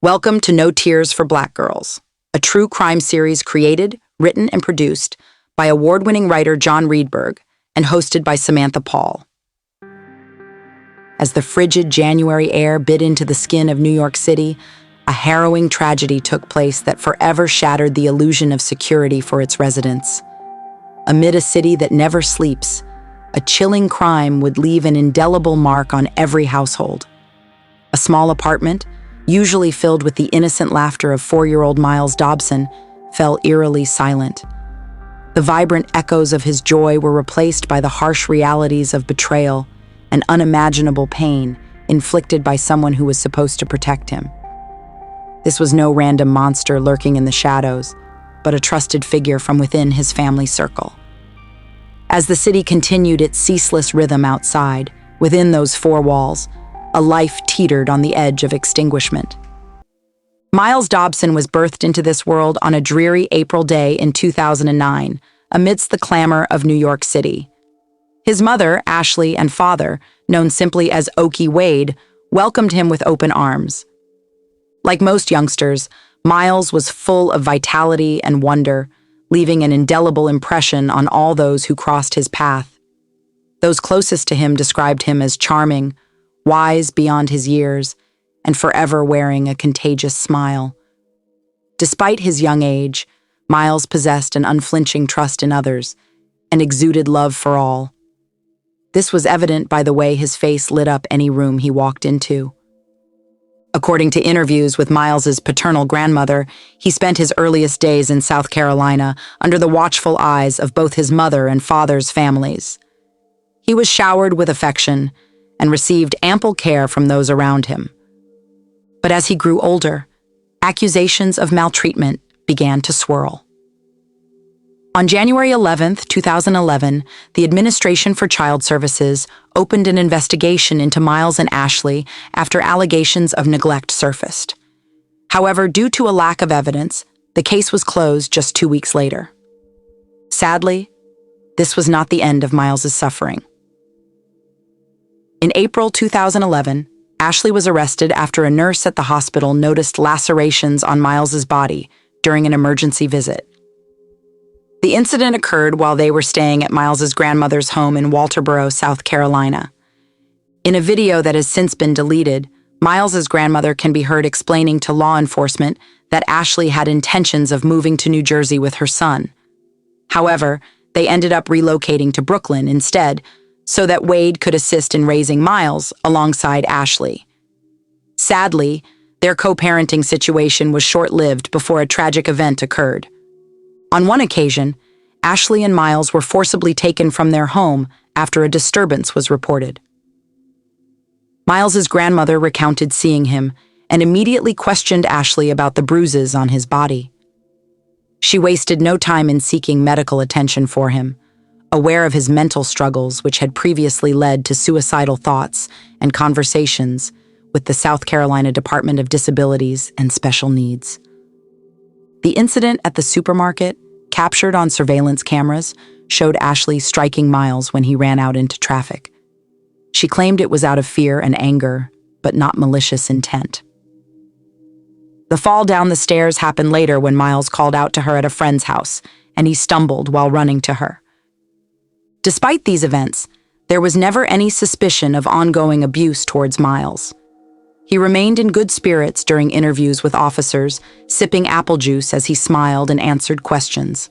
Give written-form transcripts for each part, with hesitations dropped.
Welcome to No Tears for Black Girls, a true crime series created, written, and produced by award-winning writer John Reedberg and hosted by Samantha Paul. As the frigid January air bit into the skin of New York City, a harrowing tragedy took place that forever shattered the illusion of security for its residents. Amid a city that never sleeps, a chilling crime would leave an indelible mark on every household. A small apartment, usually filled with the innocent laughter of 4-year-old Myls Dobson, fell eerily silent. The vibrant echoes of his joy were replaced by the harsh realities of betrayal and unimaginable pain inflicted by someone who was supposed to protect him. This was no random monster lurking in the shadows, but a trusted figure from within his family circle. As the city continued its ceaseless rhythm outside, within those four walls, a life teetered on the edge of extinguishment. Myls Dobson was birthed into this world on a dreary April day in 2009, amidst the clamor of New York City. His mother, Ashley, and father, known simply as Okie Wade, welcomed him with open arms. Like most youngsters, Myls was full of vitality and wonder, leaving an indelible impression on all those who crossed his path. Those closest to him described him as charming, wise beyond his years, and forever wearing a contagious smile. Despite his young age, Myls possessed an unflinching trust in others and exuded love for all. This was evident by the way his face lit up any room he walked into. According to interviews with Myls's paternal grandmother, he spent his earliest days in South Carolina under the watchful eyes of both his mother and father's families. He was showered with affection and received ample care from those around him. But as he grew older, accusations of maltreatment began to swirl. On January 11, 2011, the Administration for Child Services opened an investigation into Myls and Ashley after allegations of neglect surfaced. However, due to a lack of evidence, the case was closed just 2 weeks later. Sadly, this was not the end of Myls's suffering. In April 2011, Ashley was arrested after a nurse at the hospital noticed lacerations on Myls's body during an emergency visit. The incident occurred while they were staying at Myls's grandmother's home in Walterboro, South Carolina. In a video that has since been deleted, Myls's grandmother can be heard explaining to law enforcement that Ashley had intentions of moving to New Jersey with her son. However, they ended up relocating to Brooklyn instead, so that Wade could assist in raising Myls alongside Ashley. Sadly, their co-parenting situation was short-lived before a tragic event occurred. On one occasion, Ashley and Myls were forcibly taken from their home after a disturbance was reported. Myls's grandmother recounted seeing him and immediately questioned Ashley about the bruises on his body. She wasted no time in seeking medical attention for him, aware of his mental struggles, which had previously led to suicidal thoughts and conversations with the South Carolina Department of Disabilities and Special Needs. The incident at the supermarket, captured on surveillance cameras, showed Ashley striking Myls when he ran out into traffic. She claimed it was out of fear and anger, but not malicious intent. The fall down the stairs happened later when Myls called out to her at a friend's house, and he stumbled while running to her. Despite these events, there was never any suspicion of ongoing abuse towards Myls. He remained in good spirits during interviews with officers, sipping apple juice as he smiled and answered questions.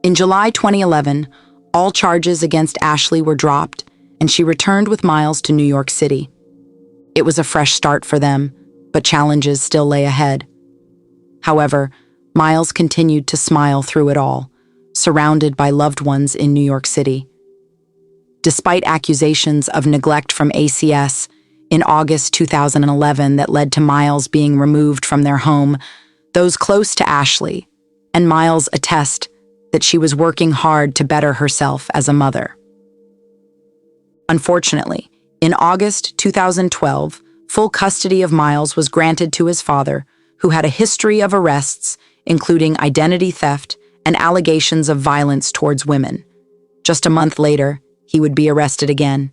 In July 2011, all charges against Ashley were dropped, and she returned with Myls to New York City. It was a fresh start for them, but challenges still lay ahead. However, Myls continued to smile through it all, surrounded by loved ones in New York City. Despite accusations of neglect from ACS in August 2011 that led to Myls being removed from their home, those close to Ashley and Myls attest that she was working hard to better herself as a mother. Unfortunately, in August 2012, full custody of Myls was granted to his father, who had a history of arrests, including identity theft and allegations of violence towards women. Just a month later, he would be arrested again.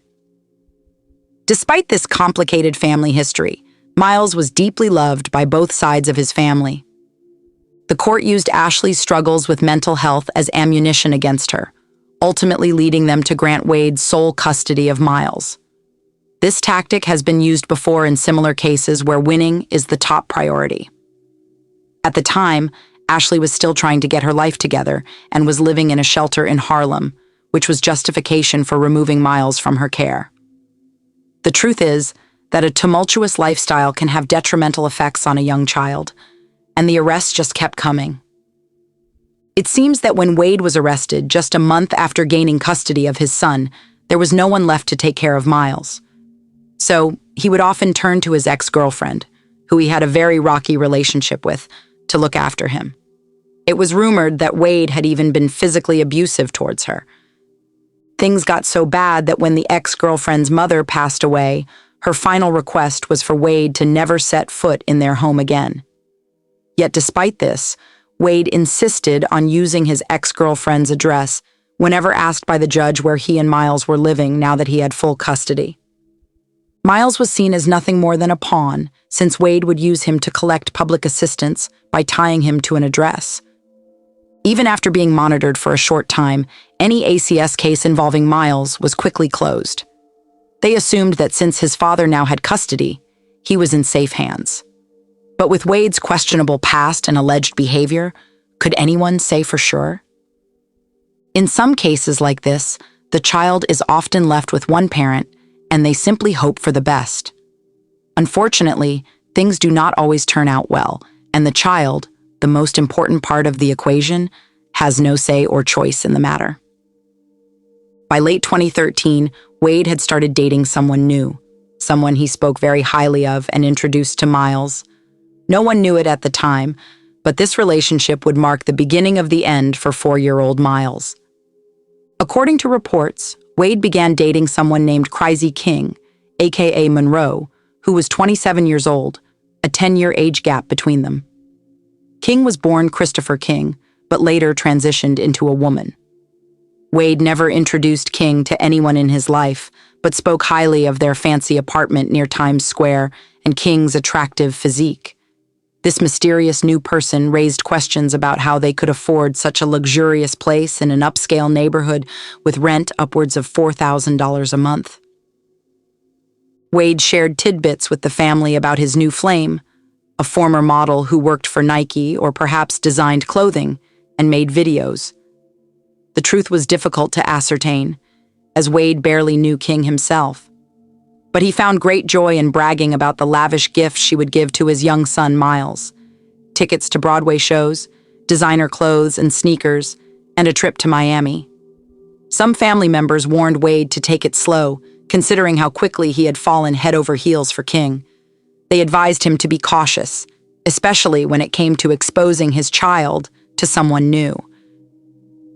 Despite this complicated family history, Myls was deeply loved by both sides of his family. The court used Ashley's struggles with mental health as ammunition against her, ultimately leading them to grant Wade sole custody of Myls. This tactic has been used before in similar cases where winning is the top priority. At the time, Ashley was still trying to get her life together and was living in a shelter in Harlem, which was justification for removing Myls from her care. The truth is that a tumultuous lifestyle can have detrimental effects on a young child, and the arrests just kept coming. It seems that when Wade was arrested just a month after gaining custody of his son, there was no one left to take care of Myls. So he would often turn to his ex-girlfriend, who he had a very rocky relationship with, to look after him. It was rumored that Wade had even been physically abusive towards her. Things got so bad that when the ex-girlfriend's mother passed away, her final request was for Wade to never set foot in their home again. Yet despite this, Wade insisted on using his ex-girlfriend's address whenever asked by the judge where he and Myls were living now that he had full custody. Myls was seen as nothing more than a pawn, since Wade would use him to collect public assistance by tying him to an address. Even after being monitored for a short time, any ACS case involving Myls was quickly closed. They assumed that since his father now had custody, he was in safe hands. But with Wade's questionable past and alleged behavior, could anyone say for sure? In some cases like this, the child is often left with one parent and they simply hope for the best. Unfortunately, things do not always turn out well, and the child, the most important part of the equation, has no say or choice in the matter. By late 2013, Wade had started dating someone new, someone he spoke very highly of and introduced to Myls. No one knew it at the time, but this relationship would mark the beginning of the end for 4-year-old Myls. According to reports, Wade began dating someone named Crazy King, aka Monroe, who was 27 years old, a 10-year age gap between them. King was born Christopher King, but later transitioned into a woman. Wade never introduced King to anyone in his life, but spoke highly of their fancy apartment near Times Square and King's attractive physique. This mysterious new person raised questions about how they could afford such a luxurious place in an upscale neighborhood with rent upwards of $4,000 a month. Wade shared tidbits with the family about his new flame, a former model who worked for Nike or perhaps designed clothing and made videos. The truth was difficult to ascertain, as Wade barely knew King himself. But he found great joy in bragging about the lavish gifts she would give to his young son Myls: tickets to Broadway shows, designer clothes and sneakers, and a trip to Miami. Some family members warned Wade to take it slow, considering how quickly he had fallen head over heels for King. They advised him to be cautious, especially when it came to exposing his child to someone new.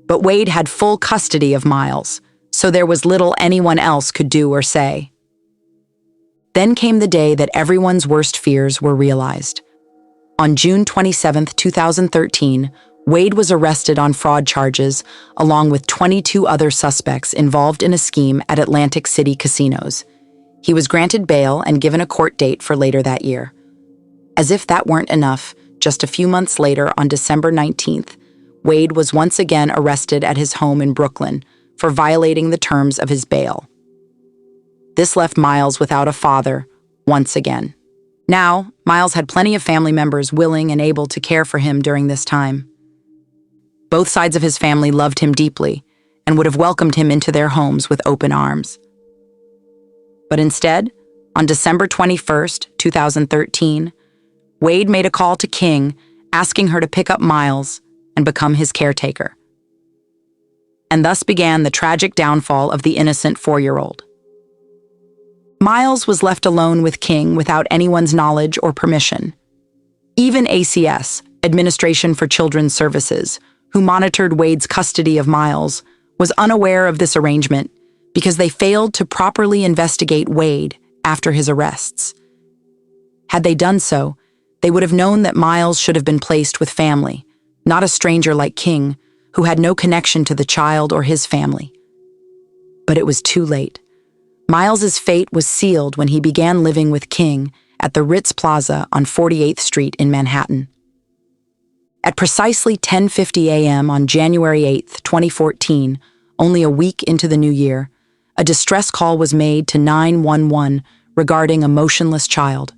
But Wade had full custody of Myls, so there was little anyone else could do or say. Then came the day that everyone's worst fears were realized. On June 27, 2013, Wade was arrested on fraud charges, along with 22 other suspects involved in a scheme at Atlantic City casinos. He was granted bail and given a court date for later that year. As if that weren't enough, just a few months later, on December 19th, Wade was once again arrested at his home in Brooklyn for violating the terms of his bail. This left Myls without a father, once again. Now, Myls had plenty of family members willing and able to care for him during this time. Both sides of his family loved him deeply and would have welcomed him into their homes with open arms. But instead, on December 21st, 2013, Wade made a call to King asking her to pick up Myls and become his caretaker. And thus began the tragic downfall of the innocent 4-year-old. Myls was left alone with King without anyone's knowledge or permission. Even ACS, Administration for Children's Services, who monitored Wade's custody of Myls, was unaware of this arrangement because they failed to properly investigate Wade after his arrests. Had they done so, they would have known that Myls should have been placed with family, not a stranger like King, who had no connection to the child or his family. But it was too late. Myls's fate was sealed when he began living with King at the Ritz Plaza on 48th Street in Manhattan. At precisely 10:50 a.m. on January 8, 2014, only a week into the new year, a distress call was made to 911 regarding a motionless child.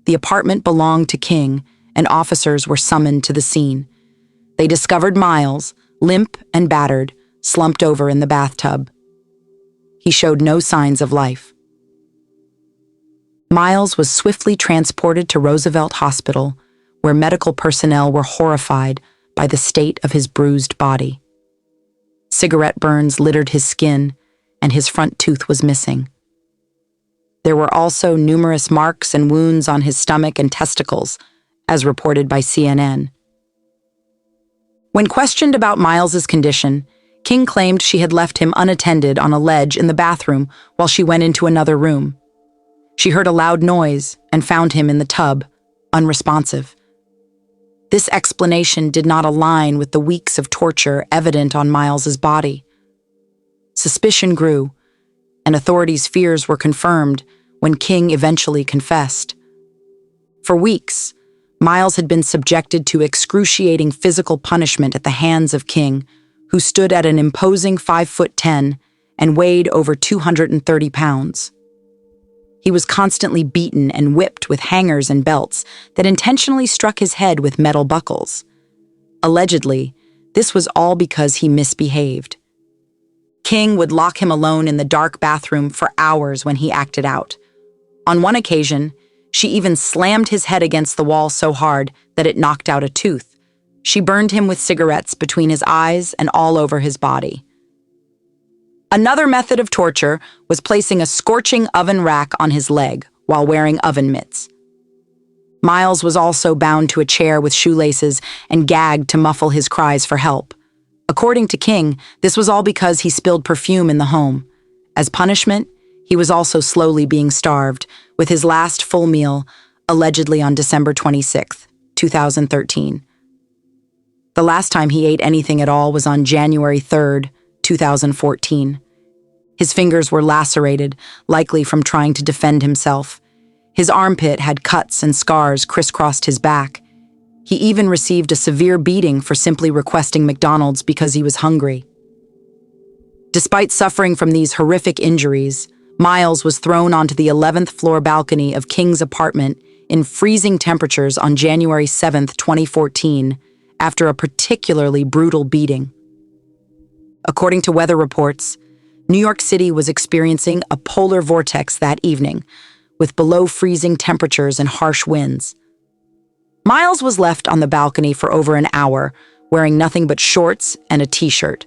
The apartment belonged to King, and officers were summoned to the scene. They discovered Myls, limp and battered, slumped over in the bathtub. He showed no signs of life. Myls was swiftly transported to Roosevelt Hospital, where medical personnel were horrified by the state of his bruised body. Cigarette burns littered his skin, and his front tooth was missing. There were also numerous marks and wounds on his stomach and testicles, as reported by CNN. When questioned about Myls's condition, King claimed she had left him unattended on a ledge in the bathroom while she went into another room. She heard a loud noise and found him in the tub, unresponsive. This explanation did not align with the weeks of torture evident on Myls's body. Suspicion grew, and authorities' fears were confirmed when King eventually confessed. For weeks, Myls had been subjected to excruciating physical punishment at the hands of King, who stood at an imposing 5'10" and weighed over 230 pounds. He was constantly beaten and whipped with hangers and belts that intentionally struck his head with metal buckles. Allegedly, this was all because he misbehaved. King would lock him alone in the dark bathroom for hours when he acted out. On one occasion, she even slammed his head against the wall so hard that it knocked out a tooth. She burned him with cigarettes between his eyes and all over his body. Another method of torture was placing a scorching oven rack on his leg while wearing oven mitts. Myls was also bound to a chair with shoelaces and gagged to muffle his cries for help. According to King, this was all because he spilled perfume in the home. As punishment, he was also slowly being starved, with his last full meal allegedly on December 26, 2013. The last time he ate anything at all was on January 3, 2014. His fingers were lacerated, likely from trying to defend himself. His armpit had cuts and scars crisscrossed his back. He even received a severe beating for simply requesting McDonald's because he was hungry. Despite suffering from these horrific injuries, Myls was thrown onto the 11th floor balcony of King's apartment in freezing temperatures on January 7, 2014, after a particularly brutal beating. According to weather reports, New York City was experiencing a polar vortex that evening, with below-freezing temperatures and harsh winds. Myls was left on the balcony for over an hour, wearing nothing but shorts and a t-shirt.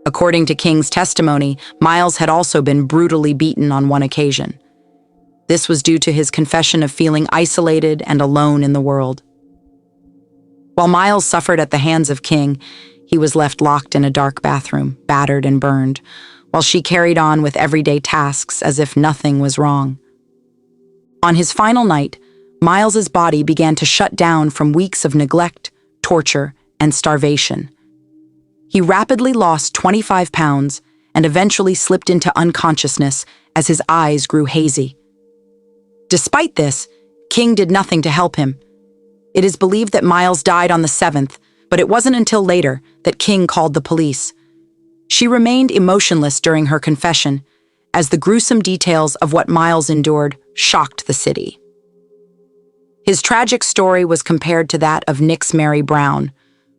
According to King's testimony, Myls had also been brutally beaten on one occasion. This was due to his confession of feeling isolated and alone in the world. While Myls suffered at the hands of King, he was left locked in a dark bathroom, battered and burned, while she carried on with everyday tasks as if nothing was wrong. On his final night, Myls's body began to shut down from weeks of neglect, torture, and starvation. He rapidly lost 25 pounds and eventually slipped into unconsciousness as his eyes grew hazy. Despite this, King did nothing to help him. It is believed that Myls died on the 7th, but it wasn't until later that King called the police. She remained emotionless during her confession, as the gruesome details of what Myls endured shocked the city. His tragic story was compared to that of Nick's Mary Brown,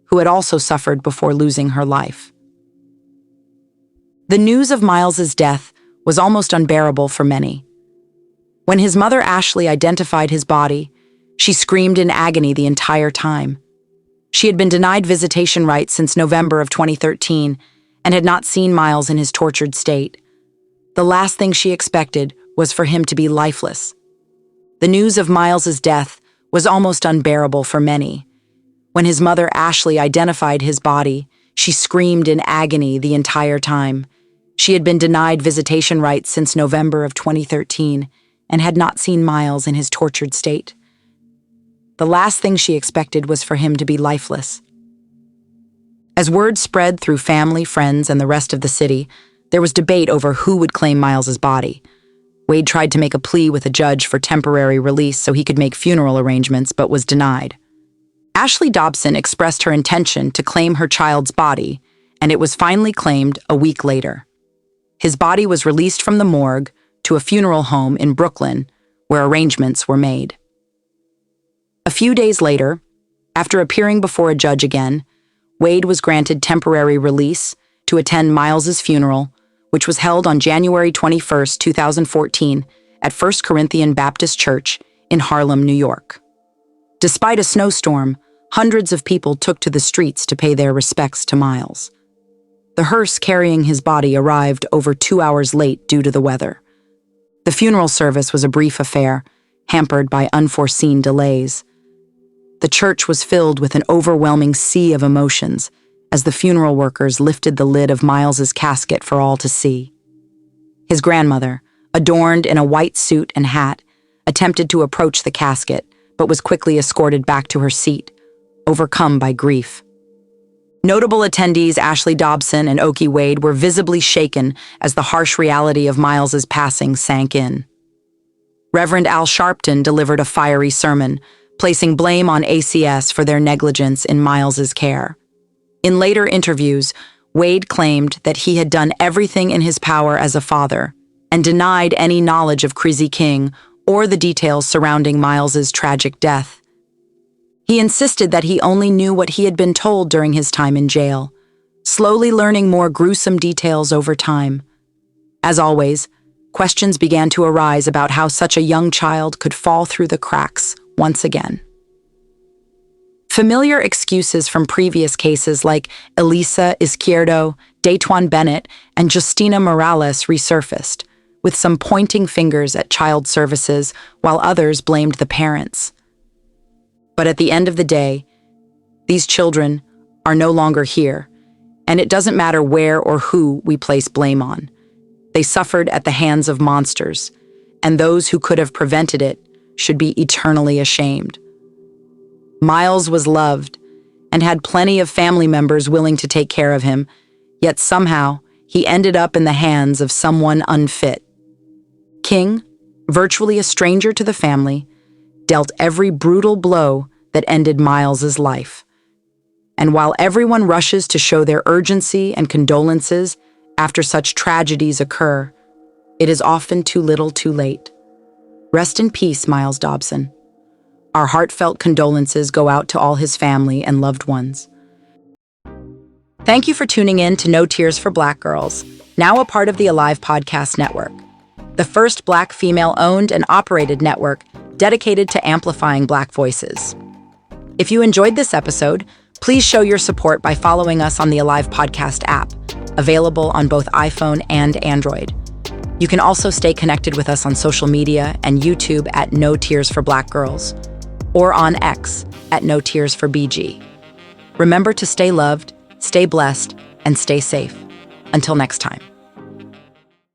who had also suffered before losing her life. The news of Myls's death was almost unbearable for many. When his mother Ashley identified his body, she screamed in agony the entire time. She had been denied visitation rights since November of 2013 and had not seen Myls in his tortured state. The last thing she expected was for him to be lifeless. The news of Myls's death was almost unbearable for many. When his mother Ashley identified his body, she screamed in agony the entire time. She had been denied visitation rights since November of 2013 and had not seen Myls in his tortured state. The last thing she expected was for him to be lifeless. As word spread through family, friends, and the rest of the city, there was debate over who would claim Myls's body. Wade tried to make a plea with a judge for temporary release so he could make funeral arrangements, but was denied. Ashley Dobson expressed her intention to claim her child's body, and it was finally claimed a week later. His body was released from the morgue to a funeral home in Brooklyn, where arrangements were made. A few days later, after appearing before a judge again, Wade was granted temporary release to attend Myls's funeral, which was held on January 21, 2014, at First Corinthian Baptist Church in Harlem, New York. Despite a snowstorm, hundreds of people took to the streets to pay their respects to Myls. The hearse carrying his body arrived over 2 hours late due to the weather. The funeral service was a brief affair, hampered by unforeseen delays. The church was filled with an overwhelming sea of emotions as the funeral workers lifted the lid of Myls's casket for all to see. His grandmother, adorned in a white suit and hat, attempted to approach the casket, but was quickly escorted back to her seat, overcome by grief. Notable attendees Ashley Dobson and Okie Wade were visibly shaken as the harsh reality of Myls's passing sank in. Reverend Al Sharpton delivered a fiery sermon, placing blame on ACS for their negligence in Myls's care. In later interviews, Wade claimed that he had done everything in his power as a father and denied any knowledge of Chrissy King or the details surrounding Myls's tragic death. He insisted that he only knew what he had been told during his time in jail, slowly learning more gruesome details over time. As always, questions began to arise about how such a young child could fall through the cracks once again. Familiar excuses from previous cases like Elisa Izquierdo, Daytwan Bennett, and Justina Morales resurfaced, with some pointing fingers at child services while others blamed the parents. But at the end of the day, these children are no longer here, and it doesn't matter where or who we place blame on. They suffered at the hands of monsters, and those who could have prevented it should be eternally ashamed. Myls was loved and had plenty of family members willing to take care of him, yet somehow he ended up in the hands of someone unfit. King, virtually a stranger to the family, dealt every brutal blow that ended Myls's life. And while everyone rushes to show their urgency and condolences after such tragedies occur, it is often too little too late. Rest in peace, Myls Dobson. Our heartfelt condolences go out to all his family and loved ones. Thank you for tuning in to No Tears for Black Girls, now a part of the Alive Podcast Network, the first Black female-owned and operated network dedicated to amplifying Black voices. If you enjoyed this episode, please show your support by following us on the Alive Podcast app, available on both iPhone and Android. You can also stay connected with us on social media and YouTube at No Tears for Black Girls, or on X at No Tears for BG. Remember to stay loved, stay blessed, and stay safe. Until next time.